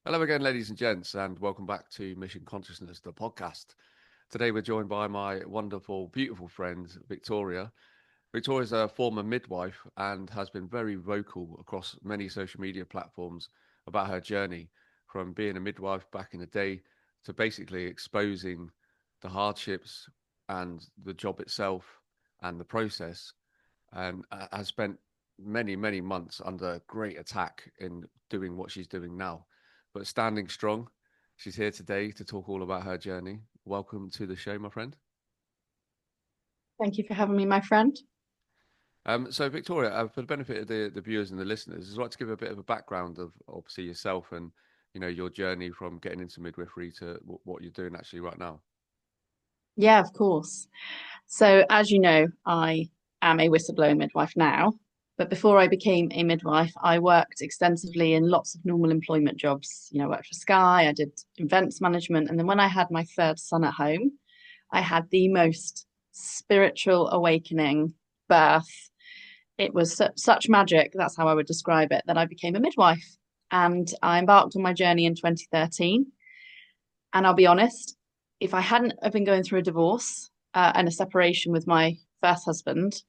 Hello again, ladies and gents, and welcome back to Mission Consciousness, the podcast. Today we're joined by my wonderful, beautiful friend, Victoria. Victoria's a former midwife and has been very vocal across many social media platforms about her journey from being a midwife back in the day to basically exposing the hardships and the job itself and the process, and has spent many, many months under great attack in doing what she's doing now, but standing strong. She's here today to talk all about her journey. Welcome to the show, my friend. Thank you for having me, my friend. So Victoria, for the benefit of the viewers and the listeners, I'd like to give a bit of a background of obviously yourself and your journey from getting into midwifery to what you're doing actually right now. Yeah, of course. So, as you know, I am a whistleblowing midwife now. But before I became a midwife, I worked extensively in lots of normal employment jobs. I worked for Sky, I did events management. And then when I had my third son at home, I had the most spiritual awakening birth. It was such magic, that's how I would describe it, that I became a midwife. And I embarked on my journey in 2013. And I'll be honest, if I hadn't have been going through a divorce and a separation with my first husband,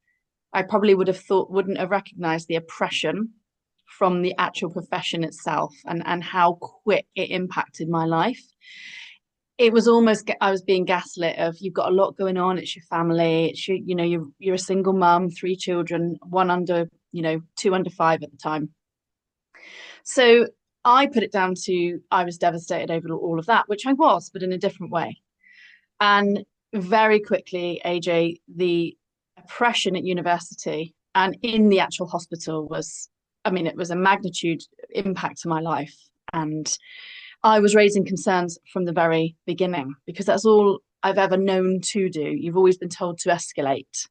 I probably wouldn't have recognized the oppression from the actual profession itself and how quick it impacted my life. It was almost, I was being gaslit of, you've got a lot going on, it's your family, it's you're a single mum, three children, one under, two under five at the time. So I put it down to I was devastated over all of that, which I was, but in a different way. And very quickly, AJ, the oppression at university and in the actual hospital was, it was a magnitude impact to my life. And I was raising concerns from the very beginning because that's all I've ever known to do. You've always been told to escalate.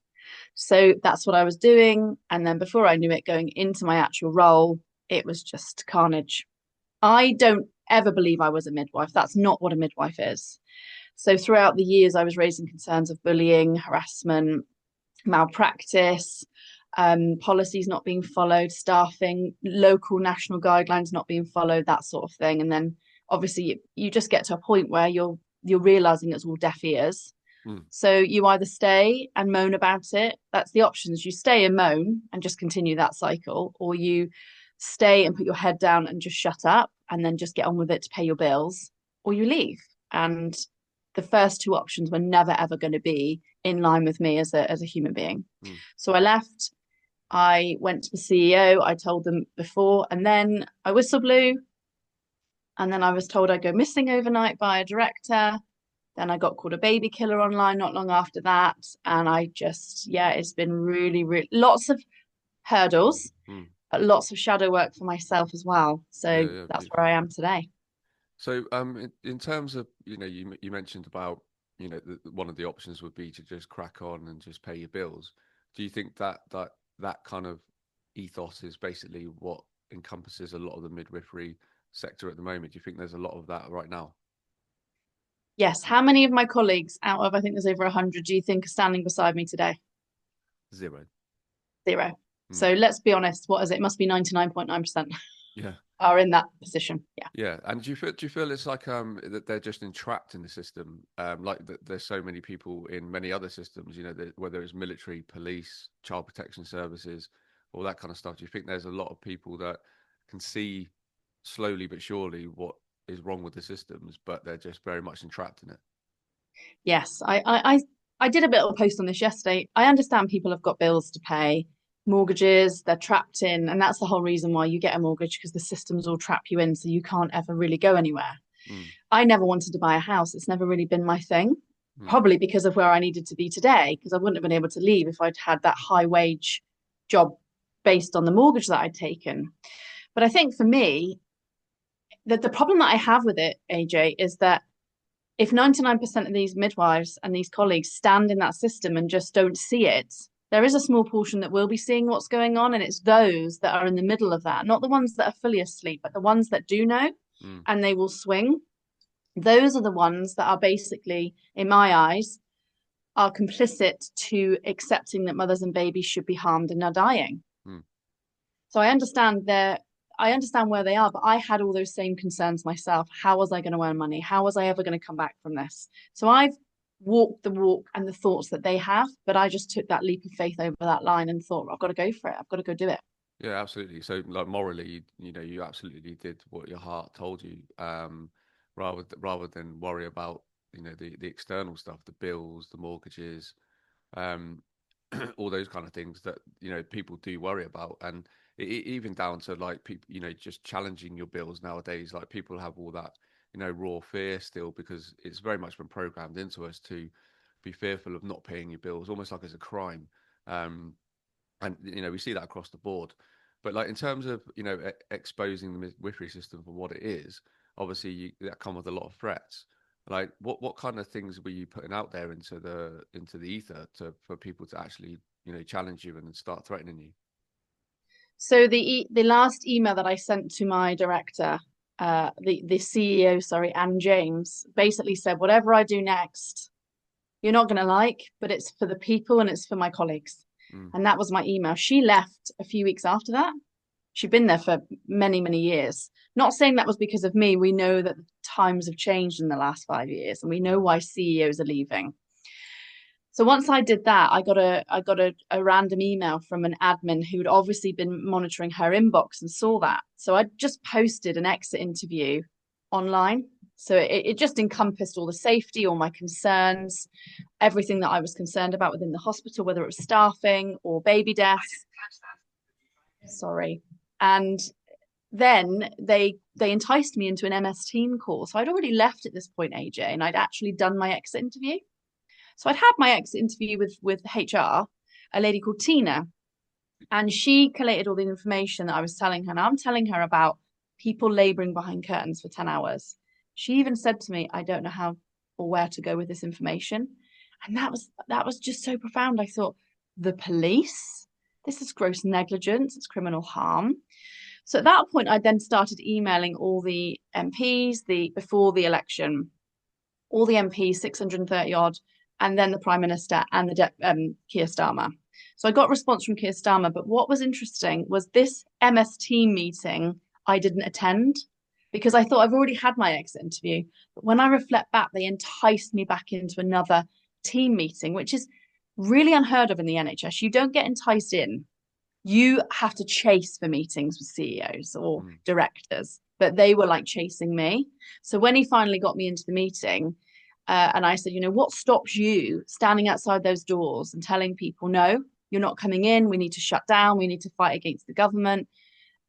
So that's what I was doing. And then before I knew it, going into my actual role, it was just carnage. I don't ever believe I was a midwife. That's not what a midwife is. So throughout the years, I was raising concerns of bullying, harassment, malpractice, policies not being followed, staffing, local national guidelines not being followed, that sort of thing. And then obviously you just get to a point where you're realizing it's all deaf ears. So you either stay and moan about it. That's the options. You stay and moan and just continue that cycle, or you stay and put your head down and just shut up and then just get on with it to pay your bills, or you leave. And the first two options were never ever going to be in line with me as a human being. So I left. I went to the CEO. I told them before, and then I whistle blew. And then I was told I'd go missing overnight by a director. Then I got called a baby killer online not long after that. And I just, it's been really, really lots of hurdles, but lots of shadow work for myself as well. So that's where I am today. So, in terms of, you mentioned about, one of the options would be to just crack on and just pay your bills. Do you think that kind of ethos is basically what encompasses a lot of the midwifery sector at the moment? Do you think there's a lot of that right now? Yes. How many of my colleagues out of, I think there's over 100, do you think are standing beside me today? Zero. Zero. So let's be honest. What is it? It must be 99.9%. Yeah. Are in that position. Yeah. Yeah. And do you feel it's like that they're just entrapped in the system? Like that there's so many people in many other systems, whether it's military, police, child protection services, all that kind of stuff. Do you think there's a lot of people that can see slowly but surely what is wrong with the systems, but they're just very much entrapped in it? Yes. I did a bit of a post on this yesterday. I understand people have got bills to pay, mortgages, they're trapped in, and that's the whole reason why you get a mortgage, because the systems all trap you in, so you can't ever really go anywhere. I never wanted to buy a house. It's never really been my thing, probably because of where I needed to be today, because I wouldn't have been able to leave if I'd had that high wage job based on the mortgage that I'd taken. But I think for me, the problem that I have with it, AJ, is that if 99% of these midwives and these colleagues stand in that system and just don't see it, there is a small portion that will be seeing what's going on. And it's those that are in the middle of that, not the ones that are fully asleep, but the ones that do know and they will swing. Those are the ones that are basically, in my eyes, are complicit to accepting that mothers and babies should be harmed and are dying. So I understand I understand where they are, but I had all those same concerns myself. How was I going to earn money? How was I ever going to come back from this? So I've walked the walk and the thoughts that they have, but I just took that leap of faith over that line and thought, I've got to go for it. I've got to go do it. Yeah, absolutely. So, like morally, you absolutely did what your heart told you, rather than worry about the external stuff, the bills, the mortgages, um, all those kind of things that people do worry about, and even down to like people, just challenging your bills nowadays. Like people have all that raw fear still because it's very much been programmed into us to be fearful of not paying your bills, almost like it's a crime. Um, and we see that across the board. But like in terms of exposing the midwifery system for what it is, obviously that come with a lot of threats. Like what kind of things were you putting out there into the ether for people to actually challenge you and start threatening you? So the last email that I sent to my director, the CEO, sorry, Anne James, basically said, whatever I do next, you're not going to like, but it's for the people and it's for my colleagues. Mm. And that was my email. She left a few weeks after that. She'd been there for many, many years. Not saying that was because of me. We know that times have changed in the last 5 years, and we know why CEOs are leaving. So once I did that, I got a random email from an admin who'd obviously been monitoring her inbox and saw that. So I just posted an exit interview online. So it just encompassed all the safety, all my concerns, everything that I was concerned about within the hospital, whether it was staffing or baby deaths. Sorry. And then they enticed me into an MS Team call. So I'd already left at this point, AJ, and I'd actually done my exit interview. So I'd had my exit interview with HR, a lady called Tina, and she collated all the information that I was telling her. And I'm telling her about people laboring behind curtains for 10 hours. She even said to me, I don't know how or where to go with this information. And that was just so profound. I thought, the police? This is gross negligence, it's criminal harm. So at that point, I then started emailing all the MPs before the election, all the MPs, 630 odd, and then the Prime Minister and the Keir Starmer. So I got a response from Keir Starmer, but what was interesting was this MS team meeting I didn't attend because I thought I've already had my exit interview. But when I reflect back, they enticed me back into another team meeting, which is really unheard of in the NHS. You don't get enticed in. You have to chase for meetings with CEOs or directors, but they were like chasing me. So when he finally got me into the meeting, and I said, what stops you standing outside those doors and telling people, no, you're not coming in. We need to shut down. We need to fight against the government.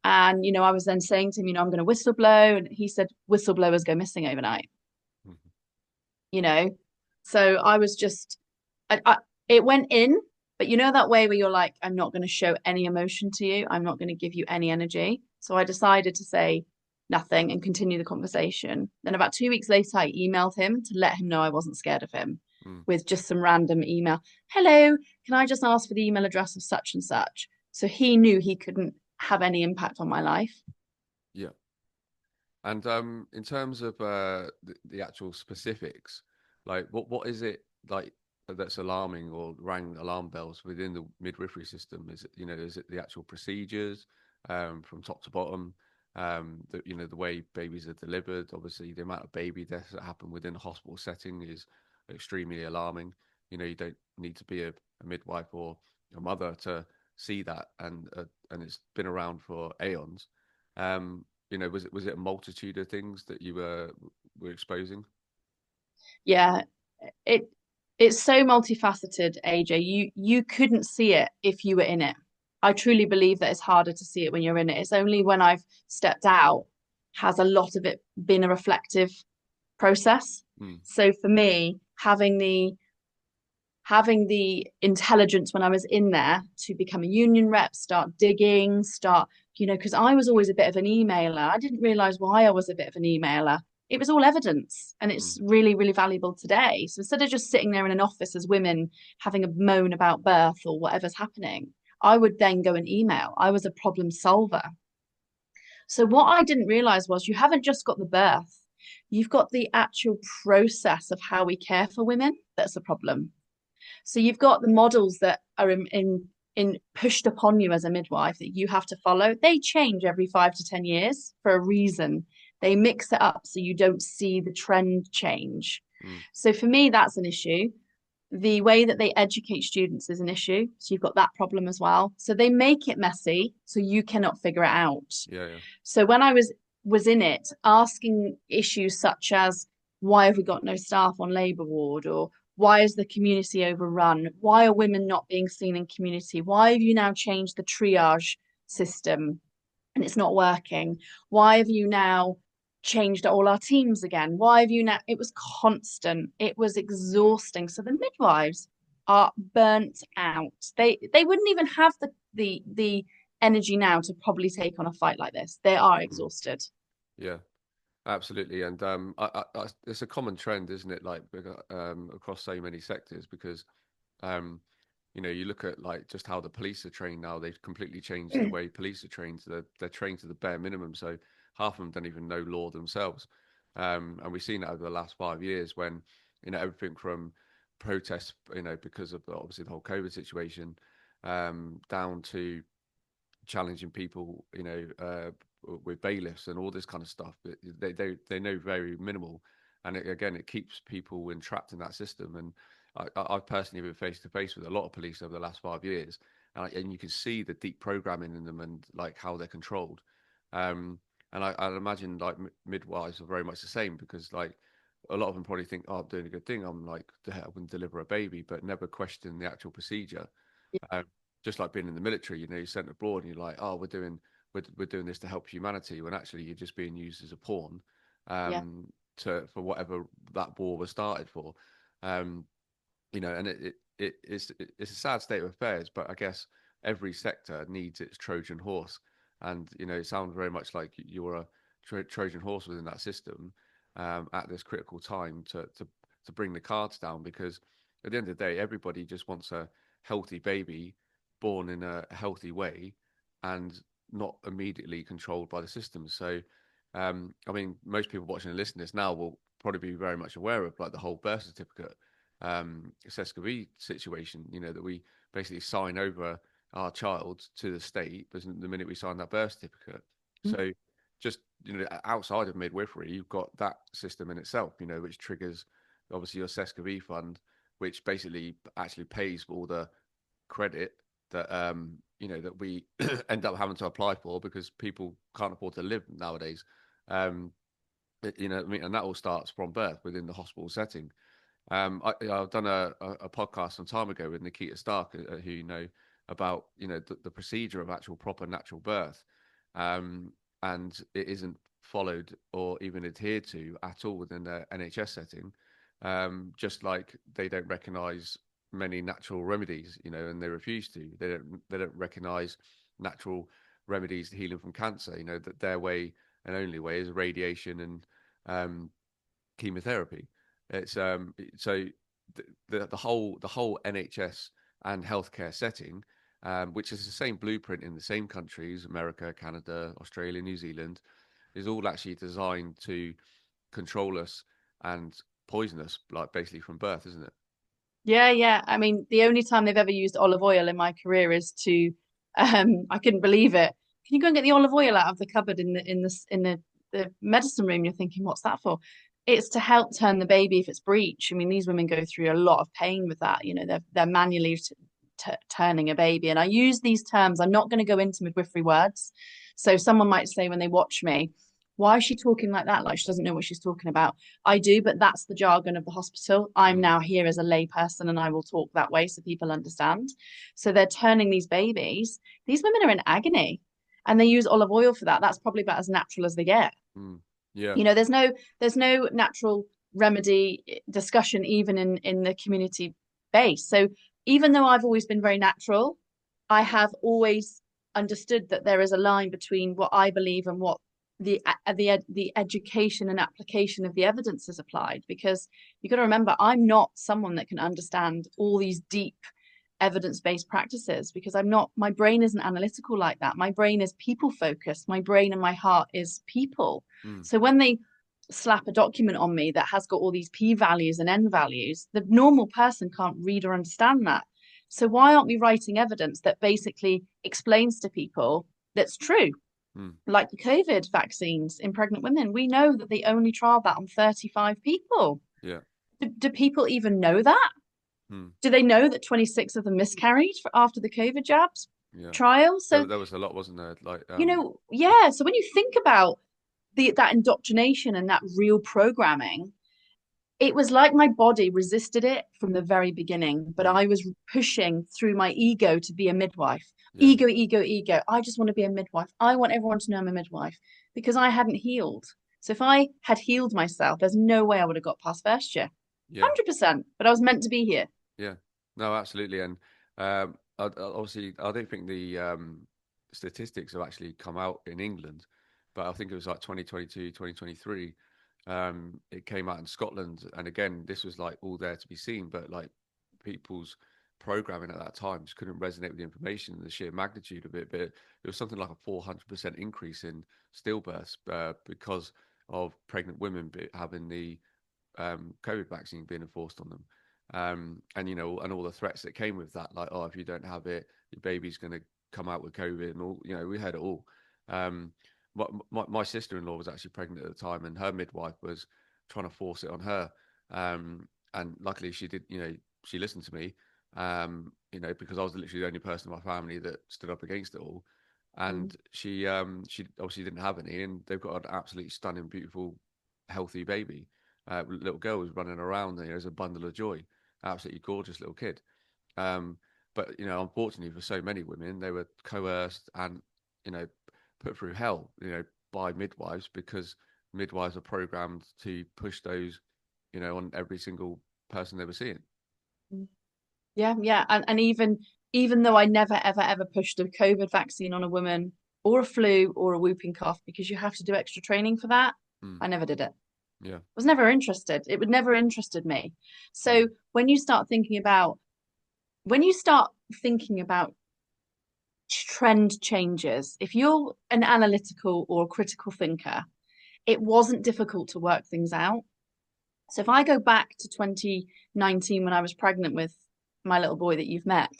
And, I was then saying to him, I'm going to whistleblow. And he said, whistleblowers go missing overnight. So I was just, it went in, but that way where you're like, I'm not going to show any emotion to you. I'm not going to give you any energy. So I decided to say nothing and continue the conversation. Then about 2 weeks later, I emailed him to let him know I wasn't scared of him with just some random email. Hello, can I just ask for the email address of such and such? So he knew he couldn't have any impact on my life. Yeah. And in terms of the actual specifics, like what is it like that's alarming or rang alarm bells within the midwifery system? Is it is it the actual procedures from top to bottom? The way babies are delivered. Obviously, the amount of baby deaths that happen within a hospital setting is extremely alarming. You don't need to be a midwife or a mother to see that, and it's been around for aeons. Was it a multitude of things that you were exposing? Yeah, it's so multifaceted, AJ. You couldn't see it if you were in it. I truly believe that it's harder to see it when you're in it. It's only when I've stepped out has a lot of it been a reflective process. So for me, having the intelligence when I was in there to become a union rep, start digging, because I was always a bit of an emailer. I didn't realize why I was a bit of an emailer. It was all evidence, and it's really, really valuable today. So instead of just sitting there in an office as women having a moan about birth or whatever's happening, I would then go and email. I was a problem solver. So what I didn't realize was you haven't just got the birth, you've got the actual process of how we care for women that's a problem. So you've got the models that are pushed upon you as a midwife that you have to follow, they change every 5 to 10 years for a reason. They mix it up so you don't see the trend change. Mm. So for me, that's an issue. The way that they educate students is an issue. So you've got that problem as well. So they make it messy so you cannot figure it out. Yeah, yeah. So when I was in it, asking issues such as why have we got no staff on labour ward, or why is the community overrun? Why are women not being seen in community? Why have you now changed the triage system and it's not working? Why have you now changed all our teams again? Why have you now? It was constant. It was exhausting. So the midwives are burnt out. They wouldn't even have the energy now to probably take on a fight like this. They are Mm. exhausted. Yeah. Absolutely, and it's a common trend, isn't it? Like across so many sectors, because you look at like just how the police are trained now. They've completely changed the way police are trained. They're trained to the bare minimum, so half of them don't even know law themselves. And we've seen that over the last 5 years when everything from protests, because of obviously the whole COVID situation, down to challenging people, with bailiffs and all this kind of stuff. But they know very minimal, and again, it keeps people entrapped in that system. And I've personally been face to face with a lot of police over the last 5 years, and you can see the deep programming in them and like how they're controlled. And I'd imagine like midwives are very much the same, because like a lot of them probably think, oh, I'm doing a good thing. I'm like helping deliver a baby, but never question the actual procedure. Um, just like being in the military, you're sent abroad and you're like, oh, we're doing this to help humanity, when actually you're just being used as a pawn, Yeah. for whatever that war was started for. Um, and it's a sad state of affairs, but I guess every sector needs its Trojan horse, and it sounds very much like you're a Trojan horse within that system, at this critical time to bring the cards down, because at the end of the day, everybody just wants a healthy baby born in a healthy way and not immediately controlled by the system. So, I mean, most people watching and listening to this now will probably be very much aware of like the whole birth certificate, Sescovy situation, that we basically sign over our child to the state the minute we sign that birth certificate. So just, outside of midwifery, you've got that system in itself, which triggers obviously your Sescovy fund, which basically actually pays for all the credit that that we end up having to apply for, because people can't afford to live nowadays. I mean, and that all starts from birth within the hospital setting. I've done a podcast some time ago with Nikita Stark, who about the procedure of actual proper natural birth, and it isn't followed or even adhered to at all within the NHS setting. Just like they don't recognise many natural remedies, and they refuse to. They don't recognise natural remedies to healing from cancer. That their way and only way is radiation and chemotherapy. It's so the whole NHS and healthcare setting, which is the same blueprint in the same countries, America, Canada, Australia, New Zealand, is all actually designed to control us and poison us, like basically from birth, isn't it? Yeah, yeah. I mean, the only time they've ever used olive oil in my career is to, I couldn't believe it. Can you go and get the olive oil out of the cupboard in the medicine room? You're thinking, what's that for? It's to help turn the baby if it's breech. I mean, these women go through a lot of pain with that. They're manually turning a baby. And I use these terms. I'm not going to go into midwifery words. So someone might say when they watch me, why is she talking like that? Like she doesn't know what she's talking about. I do, but that's the jargon of the hospital. I'm Mm. now here as a lay person and I will talk that way so people understand. So they're turning these babies. These women are in agony and they use olive oil for that. That's probably about as natural as they get. Mm. Yeah. There's no natural remedy discussion even in the community base. So even though I've always been very natural, I have always understood that there is a line between what I believe and what the education and application of the evidence is applied, because you've got to remember I'm not someone that can understand all these deep evidence-based practices, because my brain isn't analytical like that. My brain is people focused. My brain and my heart is people. Mm. So when they slap a document on me that has got all these p values and n values, the normal person can't read or understand that. So why aren't we writing evidence that basically explains to people that's true? Mm. Like the COVID vaccines in pregnant women, we know that they only trialed that on 35 people. Yeah. Do people even know that? Mm. Do they know that 26 of them miscarried after the COVID jabs Yeah. trial? So, There was a lot, wasn't there? Like, yeah. So when you think about that indoctrination and that real programming, it was like my body resisted it from the very beginning, but mm, I was pushing through my ego to be a midwife. yeah, Ego, ego, ego. I just want to be a midwife. I want everyone to know I'm a midwife because I hadn't healed. So if I had healed myself, there's no way I would have got past first year. yeah, 100%. But I was meant to be here. yeah. No, absolutely. And obviously, I don't think the statistics have actually come out in England, but I think it was like 2022, 2023. It came out in Scotland, and again, this was like all there to be seen, but like people's programming at that time just couldn't resonate with the information and the sheer magnitude of it. But it was something like a 400% increase in stillbirths because of pregnant women having the COVID vaccine being enforced on them. And and all the threats that came with that, like, oh, if you don't have it, your baby's going to come out with COVID, and all. We had it all. Um, my sister-in-law was actually pregnant at the time, and her midwife was trying to force it on her. And luckily, she did. She listened to me. Because I was literally the only person in my family that stood up against it all. Mm. And she obviously didn't have any, and they've got an absolutely stunning, beautiful, healthy baby. Little girl was running around, as a bundle of joy, absolutely gorgeous little kid. Um, but unfortunately for so many women, they were coerced and you know put through hell, by midwives, because midwives are programmed to push those, on every single person they were seeing. Yeah, yeah. And even though I never, ever, ever pushed a COVID vaccine on a woman or a flu or a whooping cough because you have to do extra training for that, Mm, I never did it. yeah. Was never interested. It would never interested me. Mm, So when you start thinking about trend changes, if you're an analytical or a critical thinker, it wasn't difficult to work things out. So if I go back to 2019 when I was pregnant with my little boy that you've met,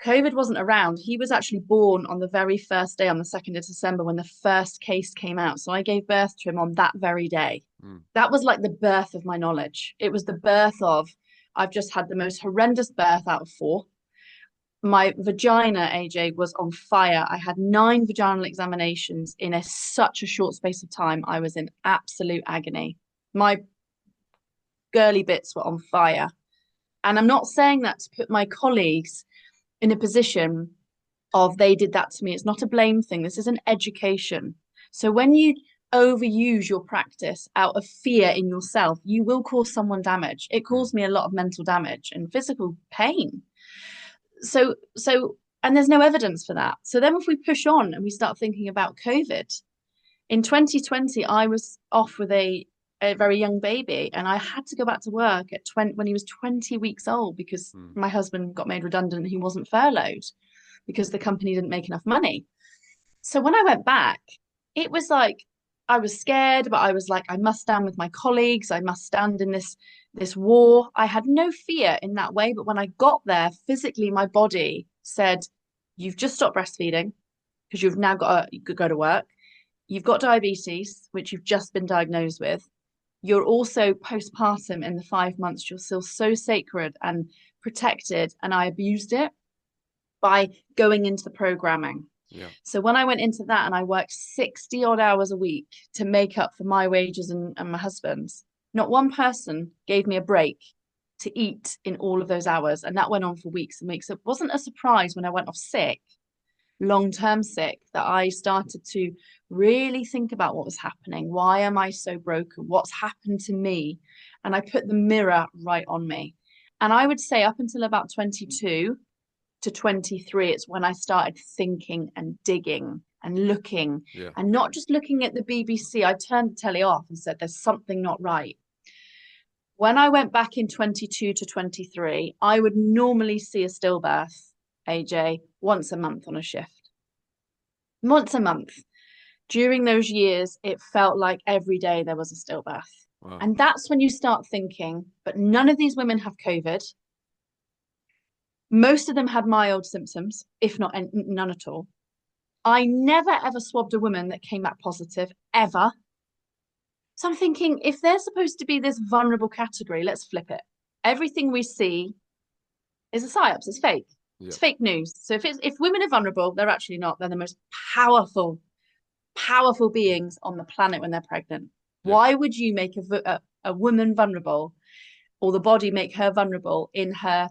COVID wasn't around. He was actually born on the very first day, on the 2nd of December, when the first case came out. So I gave birth to him on that very day. mm, That was like the birth of my knowledge. It was the birth of, I've just had the most horrendous birth out of 4. My vagina, AJ, was on fire. I had 9 vaginal examinations in such a short space of time. I was in absolute agony. My girly bits were on fire. And I'm not saying that to put my colleagues in a position of they did that to me. It's not a blame thing. This is an education. So when you overuse your practice out of fear in yourself, you will cause someone damage. It mm, caused me a lot of mental damage and physical pain. So and there's no evidence for that. So then if we push on and we start thinking about COVID, in 2020, I was off with a very young baby and I had to go back to work at 20 when he was 20 weeks old because mm, my husband got made redundant and he wasn't furloughed because the company didn't make enough money. So when I went back, it was like I was scared, but I was like, I must stand with my colleagues. I must stand in this war. I had no fear in that way. But when I got there, physically, my body said, you've just stopped breastfeeding because you've now got to go to work. You've got diabetes, which you've just been diagnosed with. You're also postpartum in the 5 months. You're still so sacred and protected. And I abused it by going into the programming. yeah. So when I went into that and I worked 60 odd hours a week to make up for my wages and my husband's, not one person gave me a break to eat in all of those hours. And that went on for weeks and weeks. It wasn't a surprise when I went off sick, long-term sick, that I started to really think about what was happening. Why am I so broken? What's happened to me? And I put the mirror right on me. And I would say up until about 22 to 23, it's when I started thinking and digging and looking Yeah. and not just looking at the BBC. I turned the telly off and said, there's something not right. When I went back in 22 to 23, I would normally see a stillbirth, AJ, once a month on a shift. Once a month. During those years, it felt like every day there was a stillbirth. Wow. And that's when you start thinking, but none of these women have COVID. Most of them had mild symptoms, if not none at all. I never ever swabbed a woman that came back positive, ever. So I'm thinking, if they're supposed to be this vulnerable category, let's flip it. Everything we see is a psyops, it's fake. Yeah. It's fake news. So if women are vulnerable, they're actually not. They're the most powerful beings on the planet when they're pregnant. Yeah. Why would you make a woman vulnerable, or the body make her vulnerable in her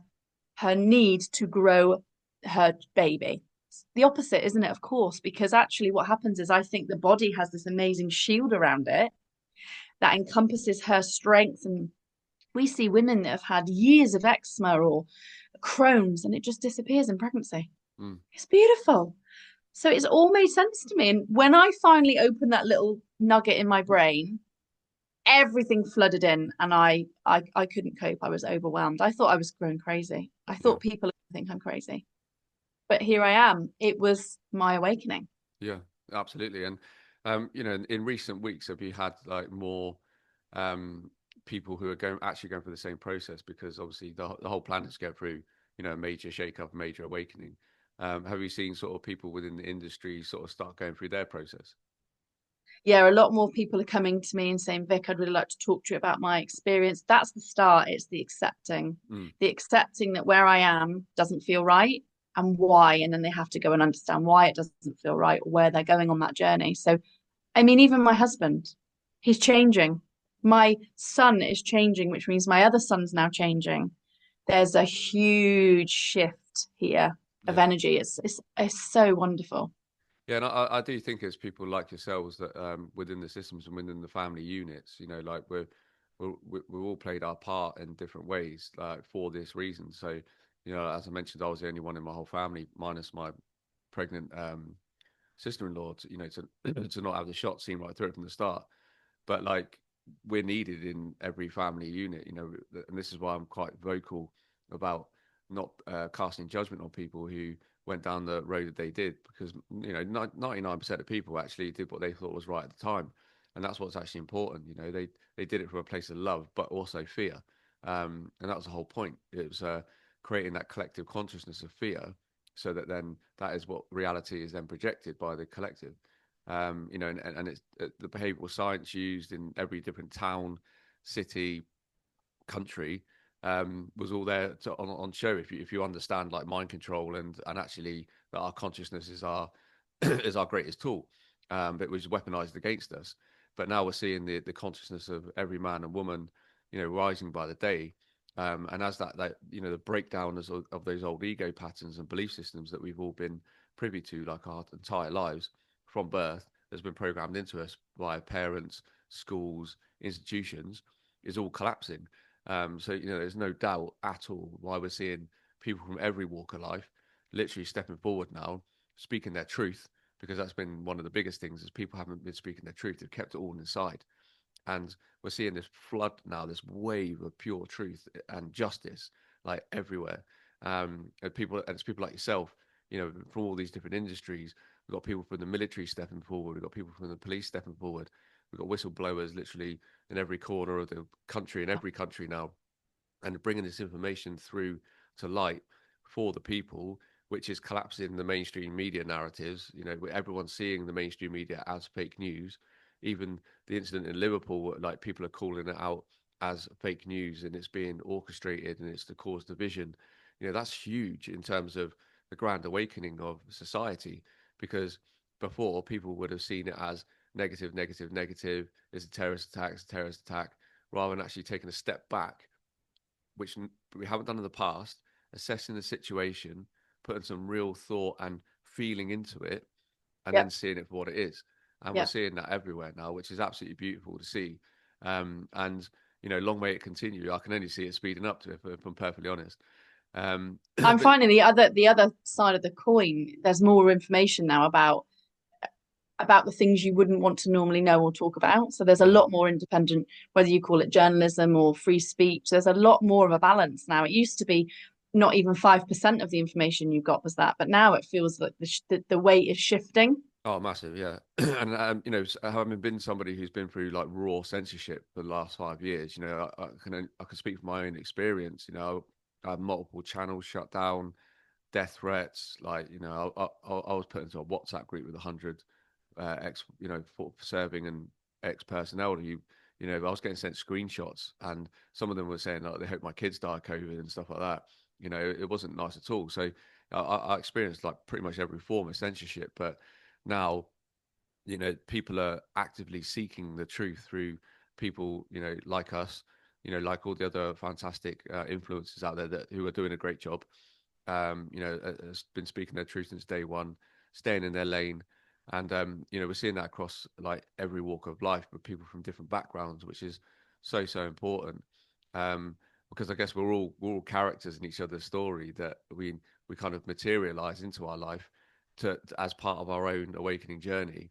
need to grow her baby? It's the opposite, isn't it? Of course, because actually what happens is I think the body has this amazing shield around it that encompasses her strength. And we see women that have had years of eczema or Crohn's and it just disappears in pregnancy. Mm. It's beautiful. So it's all made sense to me. And when I finally opened that little nugget in my brain, everything flooded in and I couldn't cope. I was overwhelmed. I thought I was going crazy. I Yeah. thought people think I'm crazy. But here I am. It was my awakening. Yeah, absolutely. And in recent weeks, have you had like more people who are actually going through the same process? Because obviously the whole planet's going through, a major shake-up, major awakening. Have you seen sort of people within the industry sort of start going through their process? Yeah, a lot more people are coming to me and saying, Vic, I'd really like to talk to you about my experience. That's the start. It's Mm. the accepting that where I am doesn't feel right and why. And then they have to go and understand why it doesn't feel right or where they're going on that journey. So, I mean, even my husband, he's changing. My son is changing, which means my other son's now changing. There's a huge shift here of Yeah. energy. It's so wonderful. Yeah, and I do think it's people like yourselves that within the systems and within the family units, like we've all played our part in different ways, like for this reason. So, as I mentioned, I was the only one in my whole family, minus my pregnant sister-in-law, to not have the shot seen right through it from the start. But like we're needed in every family unit, and this is why I'm quite vocal about not casting judgment on people who went down the road that they did, because 99% of people actually did what they thought was right at the time, and that's what's actually important. They did it from a place of love but also fear, and that was the whole point. It was creating that collective consciousness of fear, so that then that is what reality is then projected by the collective. And it's the behavioral science used in every different town, city, country, was all there on show. If you understand like mind control and actually that our consciousness is our is our greatest tool, but it was weaponized against us. But now we're seeing the consciousness of every man and woman, rising by the day. And as the breakdown of those old ego patterns and belief systems that we've all been privy to, like our entire lives from birth, has been programmed into us by parents, schools, institutions, is all collapsing. So there's no doubt at all why we're seeing people from every walk of life literally stepping forward now, speaking their truth, because that's been one of the biggest things is people haven't been speaking their truth. They've kept it all inside. And we're seeing this flood now, this wave of pure truth and justice, like everywhere. And it's people like yourself, from all these different industries. We've got people from the military stepping forward. We've got people from the police stepping forward. We've got whistleblowers literally in every corner of the country, in every country now, and bringing this information through to light for the people, which is collapsing the mainstream media narratives. Everyone's seeing the mainstream media as fake news. Even the incident in Liverpool, like people are calling it out as fake news, and it's being orchestrated, and it's to cause division. That's huge in terms of the grand awakening of society, because before people would have seen it as negative, negative, negative. It's a terrorist attack, it's a terrorist attack, rather than actually taking a step back, which we haven't done in the past, assessing the situation, putting some real thought and feeling into it, and then Yep. seeing it for what it is. And we're Yep. seeing that everywhere now, which is absolutely beautiful to see. And long may it continue. I can only see it speeding up to it, if I'm perfectly honest. I'm But finding the other side of the coin. There's more information now about the things you wouldn't want to normally know or talk about. So there's a yeah, lot more independent, whether you call it journalism or free speech. There's a lot more of a balance now. It used to be not even 5% of the information you got was that, but now it feels like the weight is shifting. oh, massive, yeah. And having been somebody who's been through like raw censorship for the last 5 years, I can speak from my own experience. multiple channels shut down, death threats. Like, I was put into a WhatsApp group with 100 ex, for serving and ex personnel who, I was getting sent screenshots, and some of them were saying like they hope my kids die of COVID and stuff like that. It wasn't nice at all. So I experienced like pretty much every form of censorship, but now, people are actively seeking the truth through people, like us, like all the other fantastic influencers out there who are doing a great job. Has been speaking their truth since day one, staying in their lane. And, we're seeing that across like every walk of life, but people from different backgrounds, which is so, so important. Because I guess we're all characters in each other's story that we kind of materialize into our life as part of our own awakening journey.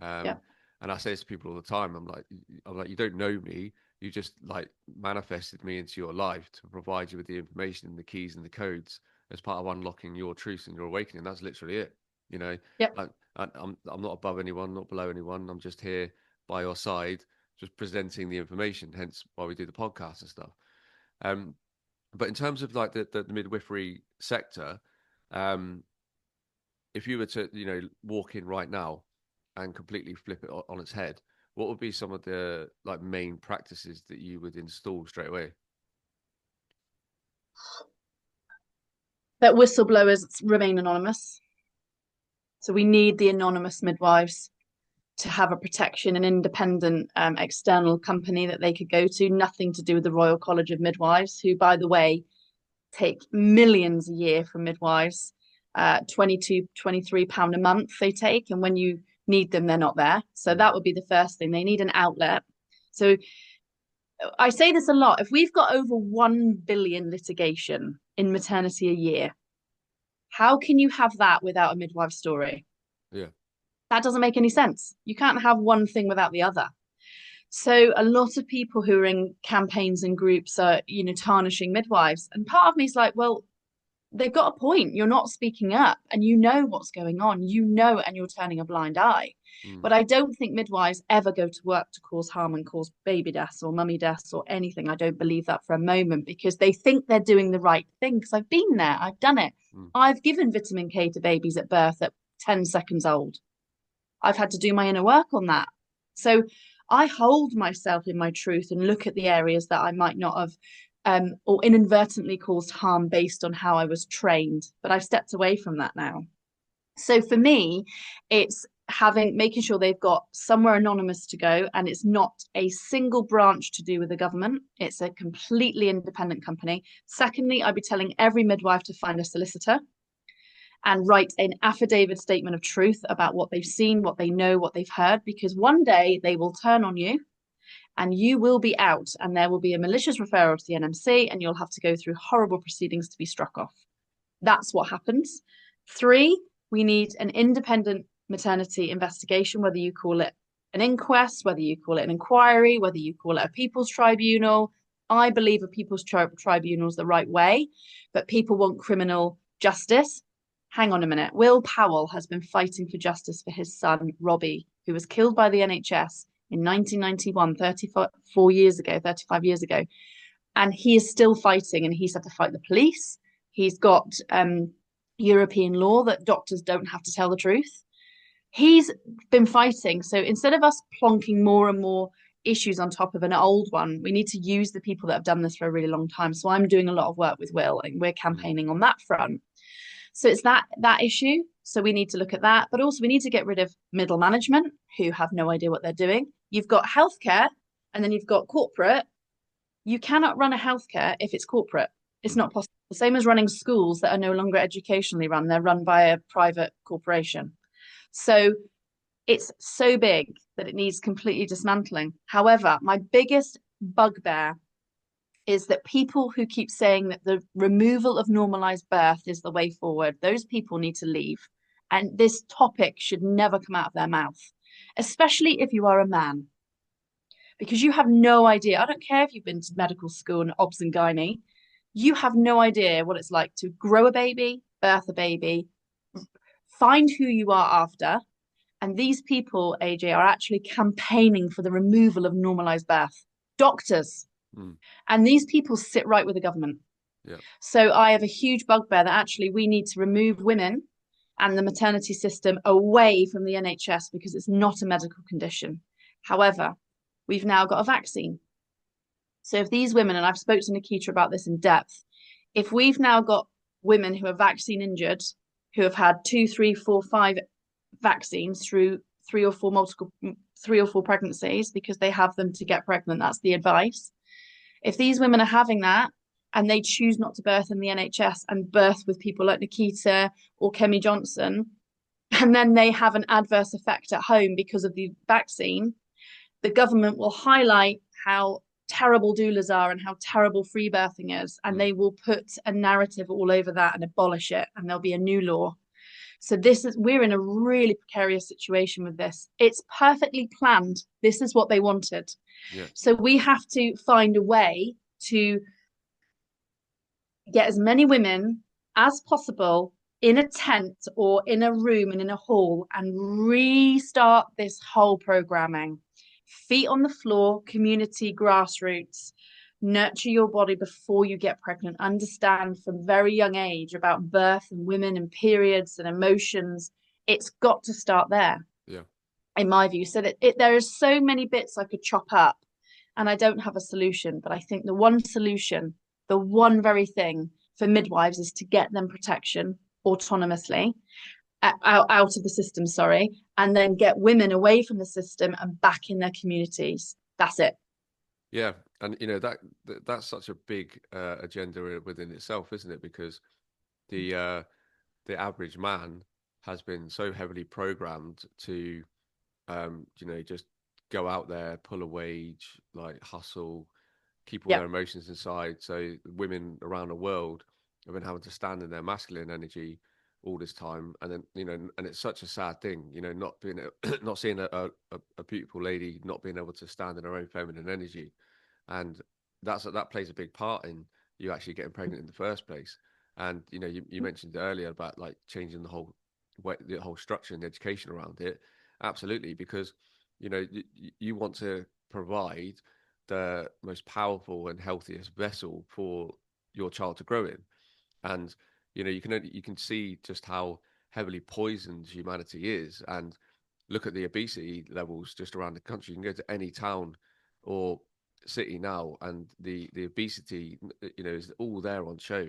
Yeah. And I say this to people all the time. I'm like, you don't know me. You just like manifested me into your life to provide you with the information and the keys and the codes as part of unlocking your truth and your awakening. That's literally it. You know, Yep. I'm not above anyone, not below anyone. I'm just here by your side, just presenting the information. Hence why we do the podcast and stuff. But in terms of like the midwifery sector, um, if you were to walk in right now and completely flip it on its head, what would be some of the like main practices that you would install straight away? That whistleblowers remain anonymous. So we need the anonymous midwives to have a protection, an independent external company that they could go to, nothing to do with the Royal College of Midwives, who, by the way, take millions a year from midwives, 22, £23 a month they take. And when you need them, they're not there. So that would be the first thing. They need an outlet. So I say this a lot. If we've got over 1 billion litigation in maternity a year, how can you have that without a midwife story? Yeah. That doesn't make any sense. You can't have one thing without the other. So a lot of people who are in campaigns and groups are, tarnishing midwives. And part of me is like, well, they've got a point. You're not speaking up and you know what's going on, and you're turning a blind eye. Mm. But I don't think midwives ever go to work to cause harm and cause baby deaths or mummy deaths or anything. I don't believe that for a moment, because they think they're doing the right thing. Because I've been there, I've done it. I've given vitamin K to babies at birth at 10 seconds old. I've had to do my inner work on that. So I hold myself in my truth and look at the areas that I might not have or inadvertently caused harm based on how I was trained. But I've stepped away from that now. So for me, it's making sure they've got somewhere anonymous to go, and it's not a single branch to do with the government. It's a completely independent company. Secondly, I'd be telling every midwife to find a solicitor and write an affidavit statement of truth about what they've seen, what they know, what they've heard, because one day they will turn on you and you will be out, and there will be a malicious referral to the NMC, and you'll have to go through horrible proceedings to be struck off. That's what happens. 3, we need an independent maternity investigation, whether you call it an inquest, whether you call it an inquiry, whether you call it a people's tribunal. I believe a people's tribunal is the right way, but people want criminal justice. Hang on a minute. Will Powell has been fighting for justice for his son, Robbie, who was killed by the NHS in 1991, 34 years ago, 35 years ago. And he is still fighting, and he's had to fight the police. He's got European law that doctors don't have to tell the truth. He's been fighting. So instead of us plonking more and more issues on top of an old one, we need to use the people that have done this for a really long time. So I'm doing a lot of work with Will, and we're campaigning on that front. So it's that issue. So we need to look at that. But also we need to get rid of middle management who have no idea what they're doing. You've got healthcare, and then you've got corporate. You cannot run a healthcare if it's corporate. It's not possible. The same as running schools that are no longer educationally run. They're run by a private corporation. So it's so big that it needs completely dismantling. However, my biggest bugbear is that people who keep saying that the removal of normalized birth is the way forward, those people need to leave. And this topic should never come out of their mouth, especially if you are a man, because you have no idea. I don't care if you've been to medical school and obs and gynae. You have no idea what it's like to grow a baby, birth a baby, find who you are after. And these people, AJ, are actually campaigning for the removal of normalized birth. Doctors. And these people sit right with the government. Yeah. So I have a huge bugbear that actually we need to remove women and the maternity system away from the NHS because it's not a medical condition. However, we've now got a vaccine. So if these women, and I've spoken to Nikita about this in depth, if we've now got women who are vaccine injured, who have had two, three, four, five vaccines through three or four pregnancies because they have them to get pregnant, that's the advice. If these women are having that and they choose not to birth in the NHS and birth with people like Nikita or Kemi Johnson, and then they have an adverse effect at home because of the vaccine, the government will highlight how terrible doulas are and how terrible free birthing is, and they will put a narrative all over that and abolish it, and there'll be a new law. So we're in a really precarious situation with this. It's perfectly planned. This is what they wanted. Yeah. So we have to find a way to get as many women as possible in a tent or in a room and in a hall and restart this whole programming. Feet on the floor, community, grassroots. Nurture your body before you get pregnant. Understand from very young age about birth and women and periods and emotions. It's got to start there, Yeah. in my view. So that there are so many bits I could chop up, and I don't have a solution. But I think the one solution, the one very thing for midwives is to get them protection autonomously out of the system, sorry, and then get women away from the system and back in their communities. That's it. Yeah, and that's such a big agenda within itself, isn't it? Because the average man has been so heavily programmed to just go out there, pull a wage, like hustle, keep all Yeah. their emotions inside. So women around the world have been having to stand in their masculine energy all this time, and then and it's such a sad thing, not being not seeing a beautiful lady not being able to stand in her own feminine energy, and that plays a big part in you actually getting pregnant in the first place. And you mentioned earlier about like changing the whole structure and the education around it. Absolutely, because you want to provide the most powerful and healthiest vessel for your child to grow in. And you can see just how heavily poisoned humanity is, and look at the obesity levels just around the country. You can go to any town or city now, and the obesity is all there on show.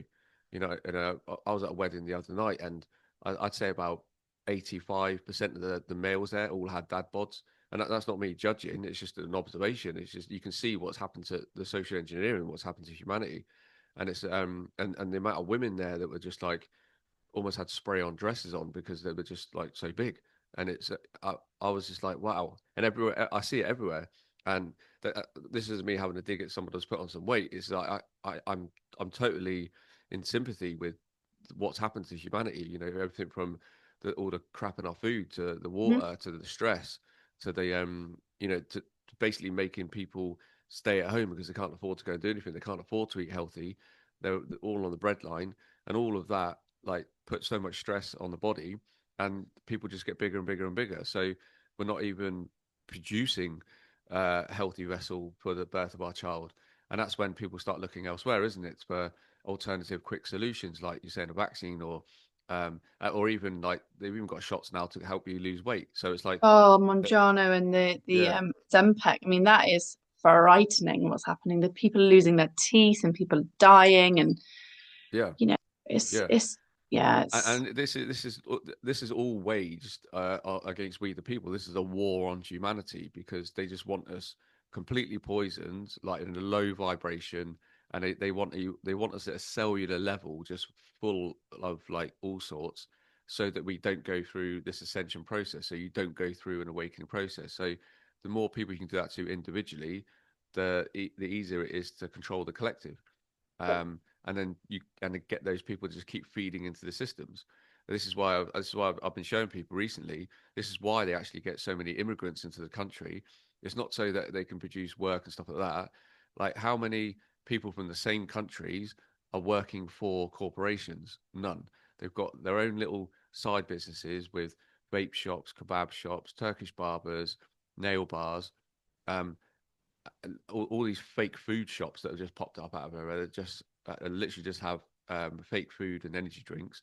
And I was at a wedding the other night, and I'd say about 85% of the males there all had dad bods. And that's not me judging, it's just an observation. It's just you can see what's happened to the social engineering, what's happened to humanity. And it's and the amount of women there that were just like almost had spray on dresses on because they were just like so big. And I was just like, wow. And everywhere I see it everywhere. And this is me having to dig at someone that's put on some weight. It's like I'm totally in sympathy with what's happened to humanity. Everything from all the crap in our food to the Mhm. water to the stress to the to basically making people stay at home because they can't afford to go and do anything. They can't afford to eat healthy. They're all on the breadline, and all of that like put so much stress on the body, and people just get bigger and bigger and bigger. So we're not even producing a healthy vessel for the birth of our child. And that's when people start looking elsewhere, isn't it, for alternative quick solutions, like you're saying, a vaccine, or even like they've even got shots now to help you lose weight. So it's like, Oh, uh, Monjano and the yeah, Zempic. I mean, that is frightening what's happening. The people are losing their teeth and people are dying, and yeah, you know, it's yeah. it's yeah, it's And this is all waged against we the people. This is a war on humanity because they just want us completely poisoned, like in a low vibration, and they want us at a cellular level, just full of like all sorts, so that we don't go through this ascension process. So you don't go through an awakening process. So the more people you can do that to individually, the easier it is to control the collective. And then get those people to just keep feeding into the systems. This is why I've been showing people recently. This is why they actually get so many immigrants into the country. It's not so that they can produce work and stuff like that. Like how many people from the same countries are working for corporations? None. They've got their own little side businesses with vape shops, kebab shops, Turkish barbers, nail bars. Um, all these fake food shops that have just popped up out of nowhere. They're just literally just have fake food and energy drinks.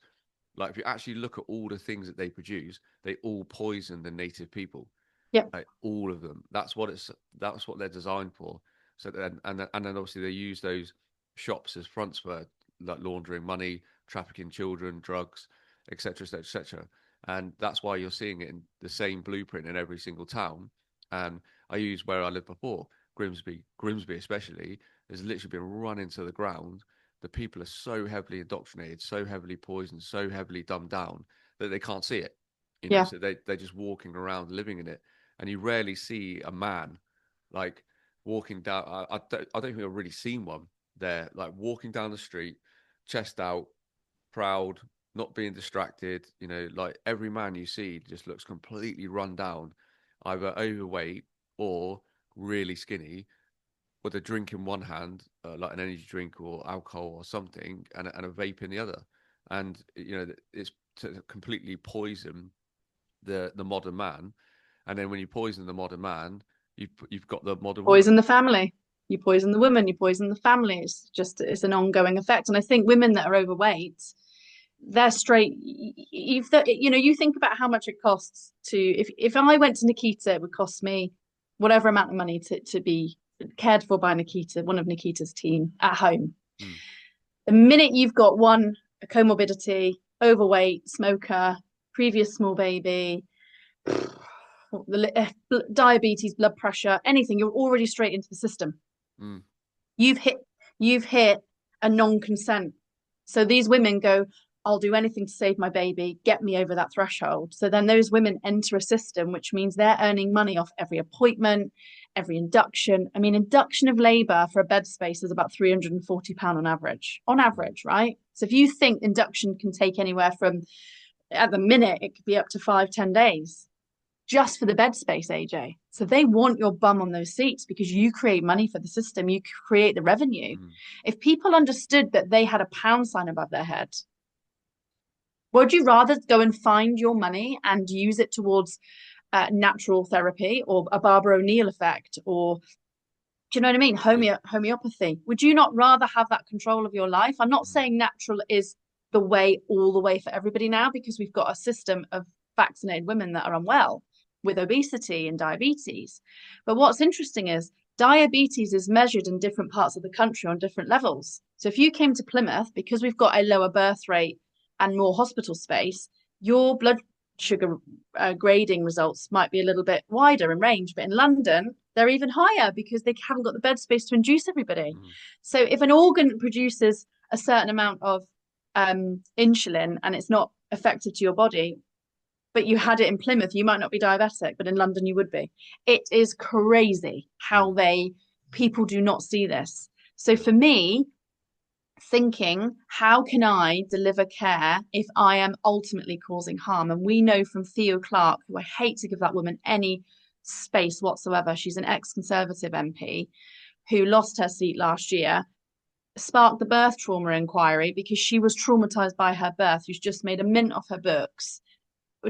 Like if you actually look at all the things that they produce, they all poison the native people. Yep. Like all of them. That's what they're designed for. So then and then obviously they use those shops as fronts for like laundering money, trafficking children, drugs, etc., etc., etc. And that's why you're seeing it in the same blueprint in every single town. And I use where I lived before, Grimsby especially, has literally been run into the ground. The people are so heavily indoctrinated, so heavily poisoned, so heavily dumbed down that they can't see it. Yeah. So they're just walking around living in it, and you rarely see a man like walking down. I don't think I've really seen one there, like walking down the street, chest out, proud, not being distracted. Like every man you see just looks completely run down, either overweight or really skinny, with a drink in one hand, like an energy drink or alcohol or something, and a vape in the other. And it's to completely poison the modern man. And then when you poison the modern man, you've got the modern woman. Poison the family. You poison the woman, you poison the family. It's an ongoing effect. And I think women that are overweight, they're straight. You think about how much it costs if I went to Nikita, it would cost me whatever amount of money to be cared for by Nikita, one of Nikita's team at home. Mm. The minute you've got a comorbidity, overweight, smoker, previous small baby, diabetes, blood pressure, anything, you're already straight into the system. Mm. You've hit a non-consent. So these women go, I'll do anything to save my baby, get me over that threshold. So then those women enter a system, which means they're earning money off every appointment, every induction. I mean, induction of labour for a bed space is about £340 on average, right? So if you think induction can take anywhere from, at the minute, it could be up to 5-10 days just for the bed space, AJ. So they want your bum on those seats because you create money for the system, you create the revenue. If people understood that they had a pound sign above their head, would you rather go and find your money and use it towards natural therapy or a Barbara O'Neill effect, or do you know what I mean? Homeopathy. Would you not rather have that control of your life? I'm not saying natural is the way all the way for everybody now, because we've got a system of vaccinated women that are unwell with obesity and diabetes. But what's interesting is diabetes is measured in different parts of the country on different levels. So if you came to Plymouth, because we've got a lower birth rate and more hospital space, your blood sugar grading results might be a little bit wider in range. But in London, they're even higher because they haven't got the bed space to induce everybody. So if an organ produces a certain amount of insulin and it's not effective to your body, but you had it in Plymouth, you might not be diabetic, but in London you would be. It is crazy how people do not see this. So for me, thinking, how can I deliver care if I am ultimately causing harm? And we know from Theo Clark, who I hate to give that woman any space whatsoever, she's an ex-Conservative MP who lost her seat last year, sparked the birth trauma inquiry because she was traumatized by her birth, who's just made a mint off her books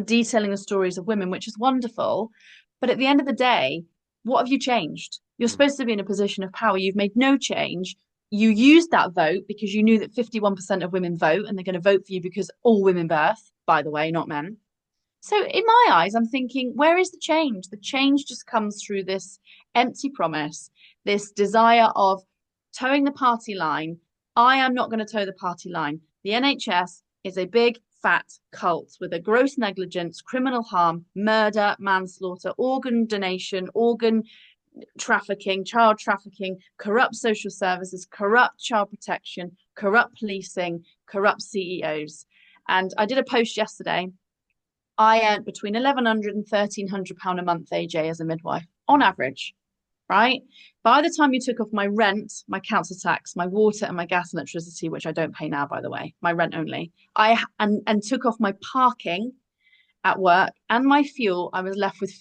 detailing the stories of women, which is wonderful. But at the end of the day, what have you changed? You're supposed to be in a position of power. You've made no change. You used that vote because you knew that 51% of women vote and they're going to vote for you because all women birth, by the way, not men. So in my eyes, I'm thinking, where is the change? The change just comes through this empty promise, this desire of towing the party line. I am not going to toe the party line. The NHS is a big fat cult with a gross negligence, criminal harm, murder, manslaughter, organ donation, organ trafficking, child trafficking, corrupt social services, corrupt child protection, corrupt policing, corrupt CEOs. And I did a post yesterday. I earned between £1,100 and £1,300 a month, AJ, as a midwife, on average, right? By the time you took off my rent, my council tax, my water and my gas and electricity, which I don't pay now, by the way, my rent only, and took off my parking at work and my fuel, I was left with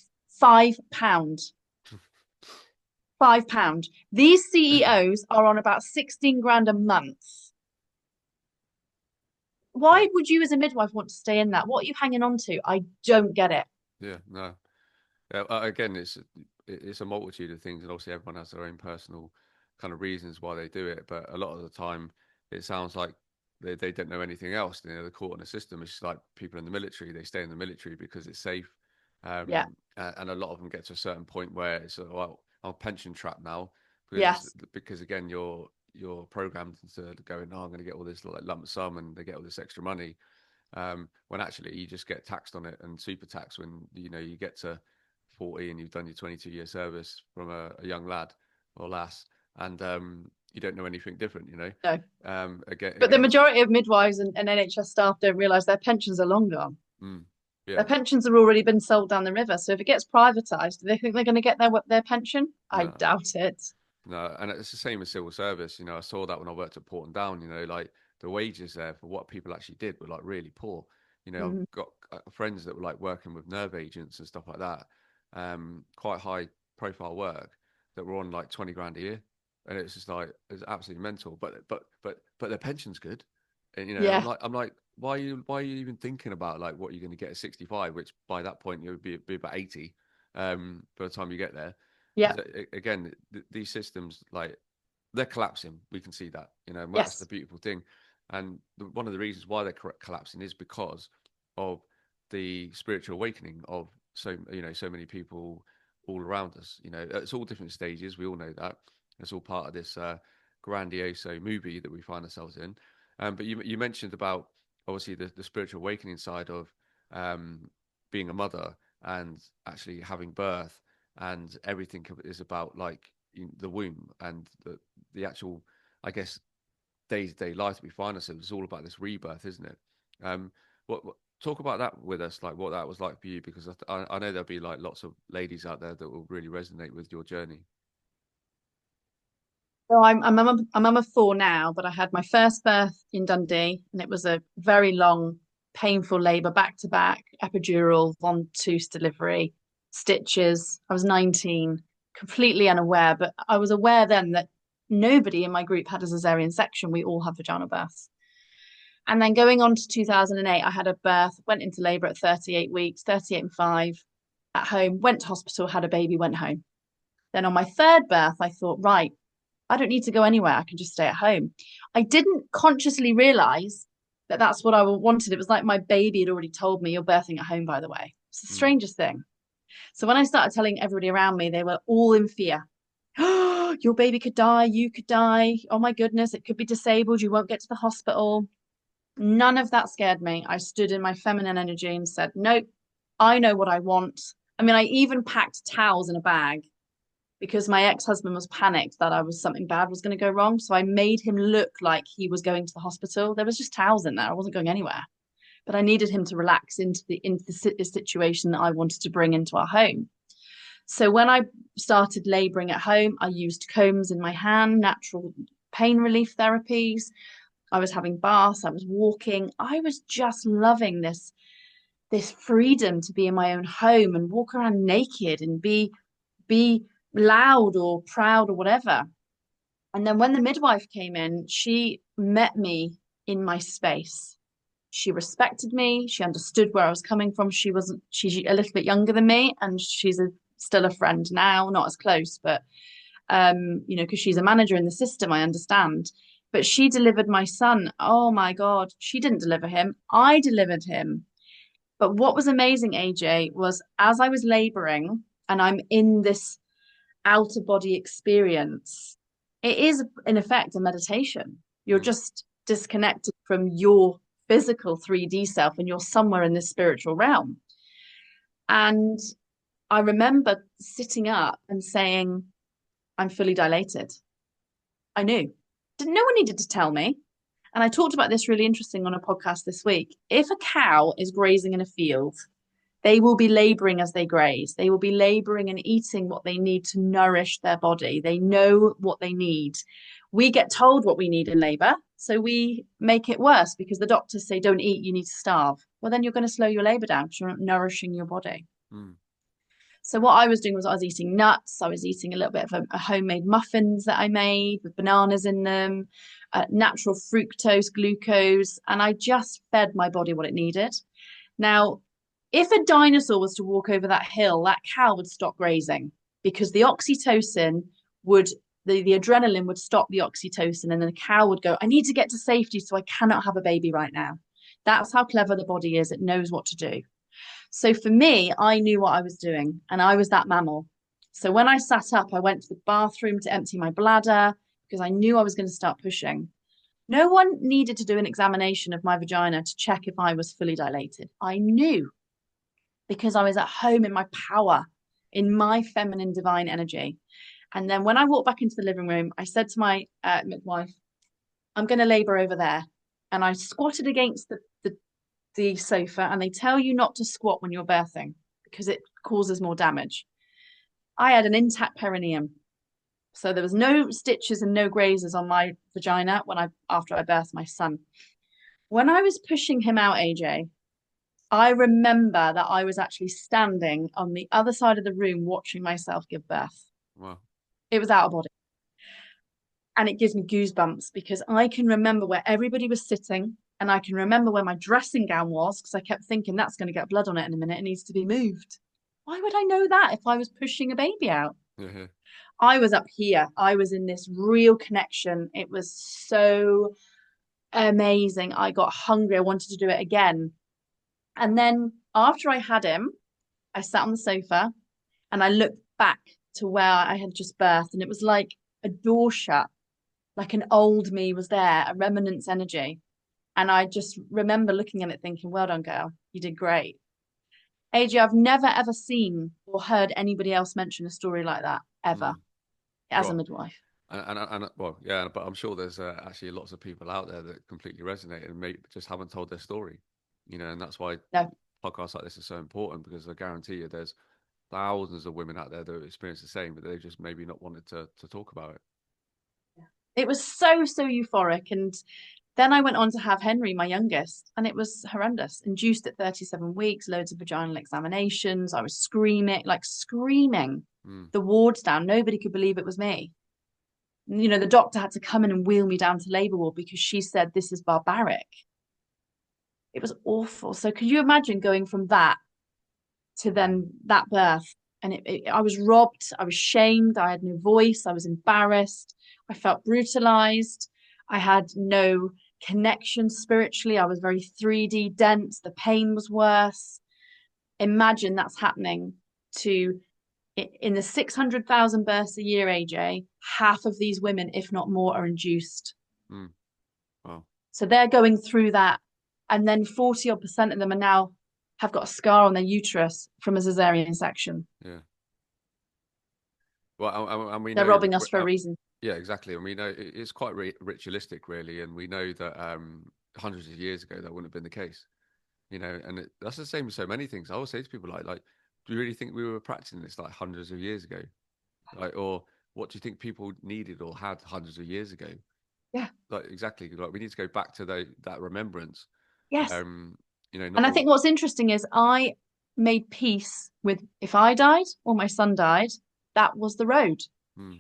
£5. £5. These CEOs are on about 16 grand a month. Why would you as a midwife want to stay in that? What are you hanging on to? I don't get it. Yeah, no. Again, it's a multitude of things, and obviously everyone has their own personal kind of reasons why they do it. But a lot of the time, it sounds like they don't know anything else. You know, they're caught in a system. It's just like people in the military, they stay in the military because it's safe. Yeah. And a lot of them get to a certain point where it's well, I'm pension trapped now Yes. because again you're programmed into going, oh, I'm going to get all this like lump sum and they get all this extra money. When actually you just get taxed on it and super taxed when you know you get to 40 and you've done your 22-year service from a young lad or lass, and you don't know anything different, you know. No. But the Again, majority of midwives and NHS staff don't realise their pensions are long gone. mm, yeah, Their pensions have already been sold down the river. So if it gets privatised, do they think they're going to get their pension? I no, doubt it. no, and it's the same as civil service. You know, I saw that when I worked at Port and Down. You know, like the wages there for what people actually did were like really poor. You know, Mm. I've got friends that were like working with nerve agents and stuff like that, quite high profile work that were on like 20 grand a year, and it's just like it's absolutely mental. But their pension's good, and you know, Yeah. I'm like, why are you even thinking about like what you're going to get at 65, which by that point you would be about 80, by the time you get there. Yeah. Because again, these systems like they're collapsing. We can see that, you know, and that's the Yes. beautiful thing. And one of the reasons why they're collapsing is because of the spiritual awakening of so many people all around us. You know, it's all different stages. We all know that. It's all part of this grandiose movie that we find ourselves in. But you mentioned about obviously the spiritual awakening side of being a mother and actually having birth, and everything is about like the womb and the actual, I guess, day-to-day life that we find ourselves. It's all about this rebirth, isn't it? What talk about that with us, like what that was like for you, because I know there'll be like lots of ladies out there that will really resonate with your journey. So I'm a mum of four now, but I had my first birth in Dundee, and it was a very long, painful labour, back to back, epidural, von tooth delivery, stitches. I was 19, completely unaware, but I was aware then that nobody in my group had a cesarean section. We all had vaginal births. And then going on to 2008, I had a birth, went into labour at 38 weeks, 38 and 5 at home, went to hospital, had a baby, went home. Then on my third birth, I thought, right, I don't need to go anywhere. I can just stay at home. I didn't consciously realize that that's what I wanted. It was like my baby had already told me, you're birthing at home, by the way. It's the Mm. strangest thing. So when I started telling everybody around me, they were all in fear. Oh, your baby could die. You could die. Oh my goodness, it could be disabled. You won't get to the hospital. None of that scared me. I stood in my feminine energy and said, nope, I know what I want. I mean, I even packed towels in a bag because my ex-husband was panicked that something bad was going to go wrong. So I made him look like he was going to the hospital. There was just towels in there. I wasn't going anywhere. But I needed him to relax into the situation that I wanted to bring into our home. So when I started laboring at home, I used combs in my hand, natural pain relief therapies. I was having baths, I was walking. I was just loving this freedom to be in my own home and walk around naked and be loud or proud or whatever. And then when the midwife came in, she met me in my space. She respected me. She understood where I was coming from. She's a little bit younger than me, and still a friend now, not as close, but because she's a manager in the system, I understand. But she delivered my son. Oh my God, she didn't deliver him. I delivered him. But what was amazing, AJ, was as I was laboring and I'm in this outer body experience, it is in effect a meditation. You're Mm. just disconnected from your physical 3D self and you're somewhere in this spiritual realm. And I remember sitting up and saying, I'm fully dilated. I knew. No one needed to tell me. And I talked about this really interesting on a podcast this week. If a cow is grazing in a field, they will be laboring as they graze. They will be laboring and eating what they need to nourish their body. They know what they need. We get told what we need in labor, so we make it worse because the doctors say, don't eat, you need to starve. Well, then you're going to slow your labor down because you're not nourishing your body. Mm. So what I was doing was I was eating nuts. I was eating a little bit of a homemade muffins that I made with bananas in them, natural fructose, glucose, and I just fed my body what it needed. Now, if a dinosaur was to walk over that hill, that cow would stop grazing because the oxytocin would the adrenaline would stop the oxytocin, and then the cow would go, I need to get to safety, so I cannot have a baby right now. That's how clever the body is. It knows what to do. So for me, I knew what I was doing, and I was that mammal. So when I sat up, I went to the bathroom to empty my bladder because I knew I was going to start pushing. No one needed to do an examination of my vagina to check if I was fully dilated. I knew because I was at home in my power, in my feminine divine energy. And then when I walked back into the living room, I said to my midwife, I'm going to labor over there. And I squatted against the sofa, and they tell you not to squat when you're birthing because it causes more damage. I had an intact perineum. So there was no stitches and no grazes on my vagina after I birthed my son. When I was pushing him out, AJ, I remember that I was actually standing on the other side of the room watching myself give birth. Wow. It was out of body. And it gives me goosebumps because I can remember where everybody was sitting, and I can remember where my dressing gown was because I kept thinking that's going to get blood on it in a minute. It needs to be moved. Why would I know that if I was pushing a baby out? Mm-hmm. I was up here. I was in this real connection. It was so amazing. I got hungry. I wanted to do it again. And then after I had him, I sat on the sofa and I looked back to where I had just birthed, and it was like a door shut, like an old me was there, a remnant's energy. And I just remember looking at it thinking, well done, girl. You did great. AJ, I've never ever seen or heard anybody else mention a story like that ever as a Well, midwife. and well, yeah, but I'm sure there's actually lots of people out there that completely resonate and maybe just haven't told their story, and that's why No. podcasts like this are so important, because I guarantee you there's thousands of women out there that experience the same, but they just maybe not wanted to talk about it. It was so, so euphoric. And then I went on to have Henry, my youngest, and it was horrendous. Induced at 37 weeks, loads of vaginal examinations. I was screaming, like screaming the wards down. Nobody could believe it was me. The doctor had to come in and wheel me down to labor ward because she said, this is barbaric. It was awful. So could you imagine going from that to then that birth? And I was robbed. I was shamed. I had no voice. I was embarrassed. I felt brutalized. I had no connection spiritually. I was very 3D dense. The pain was worse. Imagine that's happening to, in the 600,000 births a year, AJ, half of these women, if not more, are induced. Wow. So they're going through that. And then 40% of them are now have got a scar on their uterus from a cesarean section. Yeah. Well, and we They're know, robbing us for a reason. yeah, exactly. And we know it's quite ritualistic, really. And we know that hundreds of years ago, that wouldn't have been the case, and that's the same with so many things. I always say to people like, do you really think we were practicing this like hundreds of years ago? Or what do you think people needed or had hundreds of years ago? Yeah. Like, exactly. Like, we need to go back to that remembrance. Yes. Not And I think what's interesting is I made peace with, if I died or my son died, that was the road.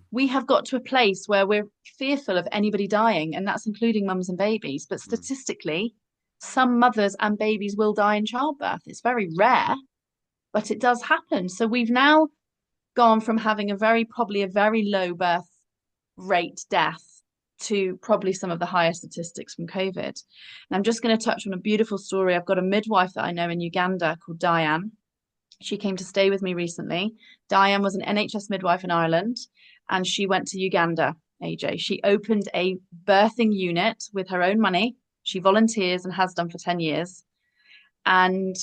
We have got to a place where we're fearful of anybody dying, and that's including mums and babies. But statistically, some mothers and babies will die in childbirth. It's very rare, but it does happen. So we've now gone from having probably a very low birth rate death to probably some of the higher statistics from COVID. And I'm just going to touch on a beautiful story. I've got a midwife that I know in Uganda called Diane. She came to stay with me recently. Diane was an NHS midwife in Ireland, and she went to Uganda, AJ. She opened a birthing unit with her own money. She volunteers and has done for 10 years. And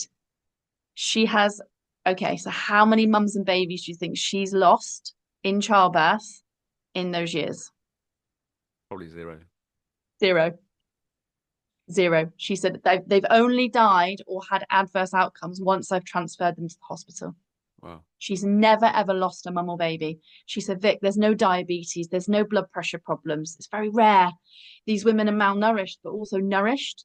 she has, okay, so how many mums and babies do you think she's lost in childbirth in those years? Probably zero. Zero. She said they've only died or had adverse outcomes once I've transferred them to the hospital. Wow. She's never ever lost a mum or baby. She said, Vic, there's no diabetes, there's no blood pressure problems. It's very rare. These women are malnourished, but also nourished.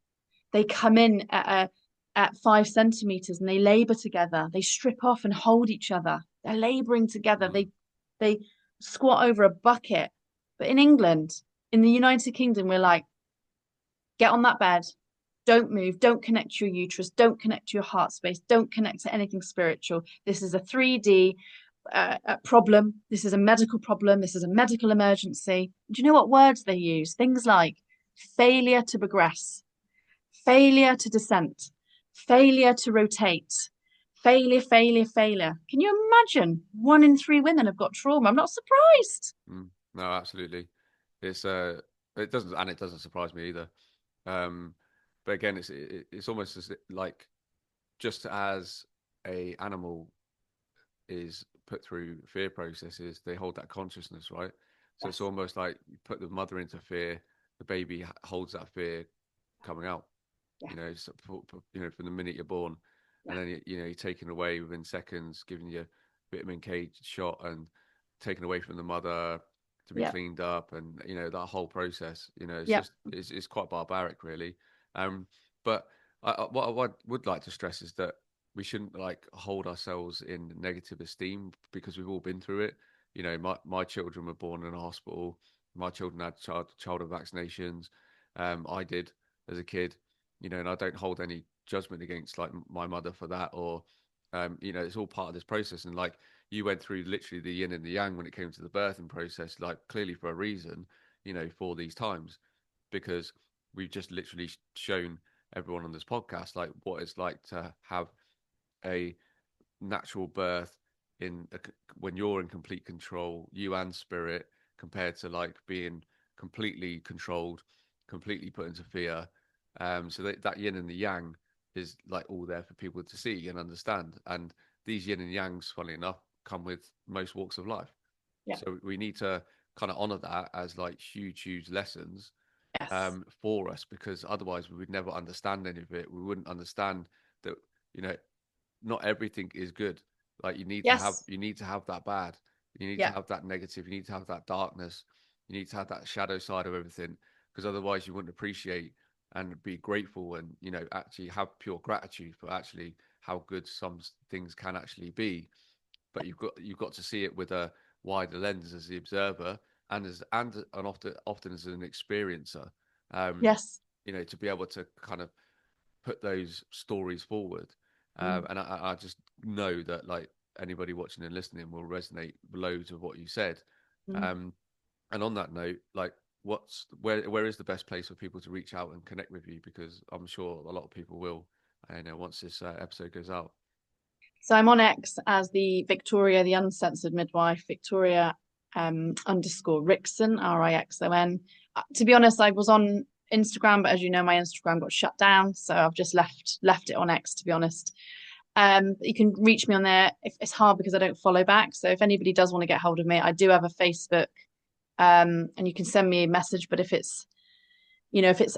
They come in at 5 centimeters and they labor together. They strip off and hold each other. They're laboring together. They squat over a bucket. But in England, in the United Kingdom, we're like, get on that bed. Don't move. Don't connect to your uterus. Don't connect to your heart space. Don't connect to anything spiritual. This is a 3D problem. This is a medical problem. This is a medical emergency. Do you know what words they use? Things like failure to progress, failure to descent, failure to rotate, failure, failure, failure. Can you imagine? 1 in 3 women have got trauma. I'm not surprised. No, absolutely. It's it doesn't surprise me either. But again, it's almost as like just as a animal is put through fear processes, they hold that consciousness, right? So it's Yes. almost like you put the mother into fear, the baby holds that fear coming out. Yeah. So, from the minute you're born, Yeah. and then you're taken away within seconds, giving you vitamin K shot and taken away from the mother to be Yeah. cleaned up, and that whole process. It's Yeah. just it's quite barbaric, really. But what would like to stress is that we shouldn't like hold ourselves in negative esteem because we've all been through it. My children were born in a hospital. My children had childhood vaccinations. I did as a kid, and I don't hold any judgment against like my mother for that, or it's all part of this process. And like you went through literally the yin and the yang when it came to the birthing process, like clearly for a reason, for these times, because we've just literally shown everyone on this podcast like what it's like to have a natural birth when you're in complete control, you and spirit, compared to like being completely controlled, completely put into fear. So that yin and the yang is like all there for people to see and understand. And these yin and yangs, funny enough, come with most walks of life. Yeah. So we need to kind of honor that as like huge, huge lessons Yes. for us, because otherwise we would never understand any of it. We wouldn't understand that, you know, not everything is good. Like Yes. you need to have that bad. You need to Yeah. have that negative. You need to have that darkness. You need to have that shadow side of everything, because otherwise you wouldn't appreciate and be grateful and actually have pure gratitude for actually how good some things can actually be. But you've got to see it with a wider lens as the observer, and often as an experiencer. Um, Yes. to be able to kind of put those stories forward. Mm. And I just know that like anybody watching and listening will resonate loads of what you said. Mm. Um, and on that note, like where is the best place for people to reach out and connect with you? Because I'm sure a lot of people will, once this episode goes out. So I'm on X as the Victoria, the uncensored midwife, Victoria underscore Rixon, Rixon. To be honest, I was on Instagram, but as you know, my Instagram got shut down, so I've just left it on X. To be honest, you can reach me on there. If it's hard because I don't follow back, so if anybody does want to get hold of me, I do have a Facebook, and you can send me a message. But if it's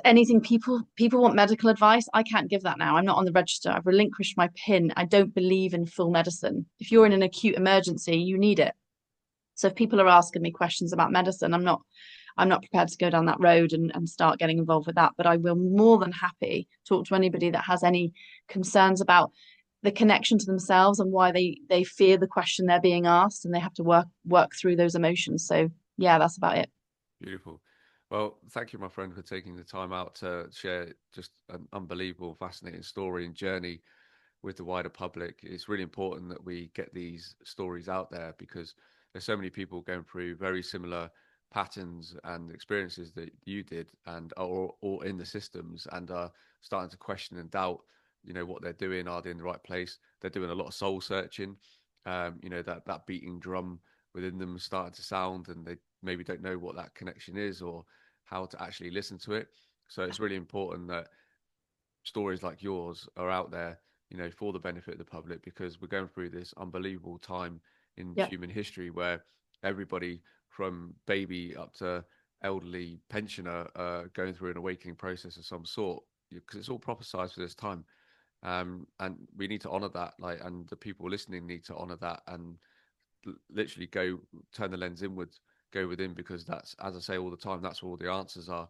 anything, people want medical advice, I can't give that now. I'm not on the register. I've relinquished my pin. I don't believe in full medicine. If you're in Mm, an acute emergency, you need it. So if people are asking me questions about medicine, I'm not prepared to go down that road and start getting involved with that. But I will more than happy talk to anybody that has any concerns about the connection to themselves and why they fear the question they're being asked, and they have to work through those emotions. So yeah, that's about it. beautiful. Well, thank you, my friend, for taking the time out to share just an unbelievable, fascinating story and journey with the wider public. It's really important that we get these stories out there, because there's so many people going through very similar patterns and experiences that you did, and are all in the systems and are starting to question and doubt, what they're doing. Are they in the right place? They're doing a lot of soul searching. That beating drum within them is starting to sound, and they maybe don't know what that connection is or how to actually listen to it. So it's really important that stories like yours are out there, for the benefit of the public, because we're going through this unbelievable time in Yeah. human history where everybody from baby up to elderly pensioner going through an awakening process of some sort, because it's all prophesized for this time. And we need to honor that, like, and the people listening need to honor that, and literally go turn the lens inwards, go within, because that's, as I say all the time, that's where all the answers are.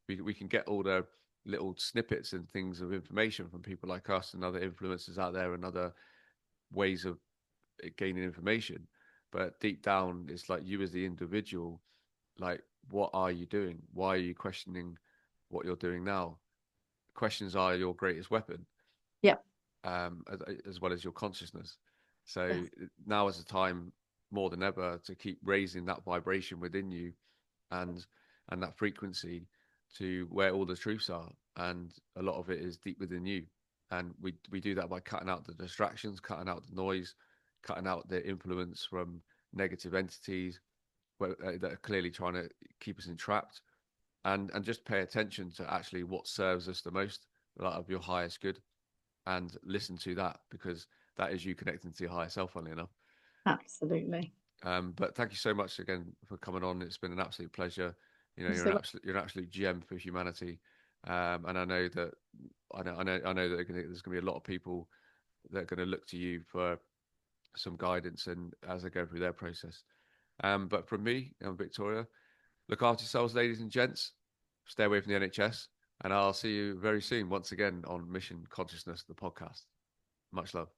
We can get all the little snippets and things of information from people like us and other influencers out there and other ways of gaining information, but deep down it's like you as the individual, like, what are you doing? Why are you questioning what you're doing now? Questions are your greatest weapon, Yeah. as well as your consciousness. So Yes. now is the time. more than ever to keep raising that vibration within you, and that frequency to where all the truths are, and a lot of it is deep within you. And we do that by cutting out the distractions, cutting out the noise, cutting out the influence from negative entities that are clearly trying to keep us entrapped, and just pay attention to actually what serves us the most, like of your highest good, and listen to that, because that is you connecting to your higher self, funnily enough. Absolutely. But thank you so much again for coming on. It's been an absolute pleasure. You know, So you're an absolute gem for humanity. And I know that I know that there's going to be a lot of people that are going to look to you for some guidance and as they go through their process. But from me, I'm Victoria. Look after yourselves, ladies and gents. Stay away from the NHS, and I'll see you very soon once again on Mission Consciousness, the podcast. Much love.